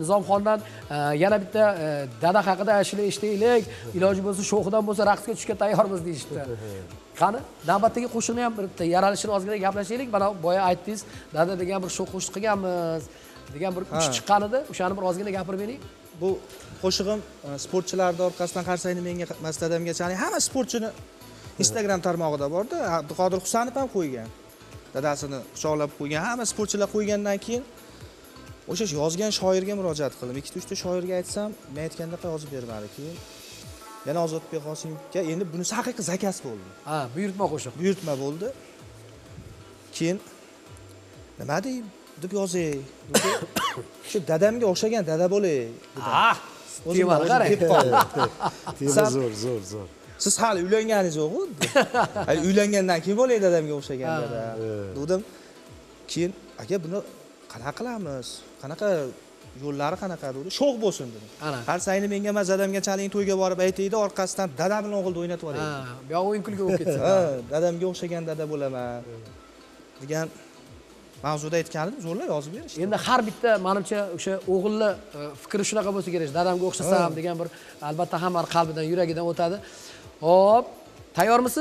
Nizomxondan yana bitta dada haqida eshitaylik, iloji bo'lsa sho'xidan bo'lsa raqsga tushishga tayyormiz deyishdi. Qani, navbatdagi qo'shiqni ham bitta yaralishini ozgina gaplashaylik. Mana boya aytdingiz, dada degan bir sho'x qo'shiq qilganmiz, degan bir kuch chiqqan edi. O'shani bir ozgina gapirib bering. Bu qo'shig'im sportchilarning orqasidan qarsayni menga Mastadamgachaning hamma sportchini Instagram tarmog'ida borda. Abduqodir Husanov ham qo'ygan. Dadasini quchoqlab qo'ygan, hamma sportchilar qo'ygandan keyin o'sha yozgan shoirga murojaat qildim. 2-3 ta shoirga aytsam, men aytgandaqa yozib bermadi. Keyin yana Ozodbek Qosimovga endi bunisi haqiqiy zakas bo'ldi. Ha, buyurtma qo'shiq. Buyurtma bo'ldi. Keyin nima deb yozay? Shu dadamga o'xshagan dada bo'lay dedim. Temani qarang. Tema zo'r. Siz hali uylanganingiz yo'q-ku? Hali uylangandan keyin bo'lay dadamga o'xshagan dada. Dedim. Keyin aka buni qanaqa qilamiz? Qanaqa yo'llari qanaqa dedi? Sho'x bo'lsin dedim. Qarsayni menga emas dadamgachaning to'yga borib aytaydi, orqasidan dadam bilan o'g'ilni o'ynatib yuboraydi. Ha, bu yoq o'yin kulgi bo'lib ketsin. Ha, dadamga o'xshagan dada bo'laman degan mavzuda aytganim zo'rlar yozib berishdi. Endi har bitta menimcha o'sha o'g'ilni fikri shunaqa bo'lsa kerak. Dadamga o'xshasam degan bir albatta hamma qalbidan, yuragidan o'tadi. Hop, tayyormisiz?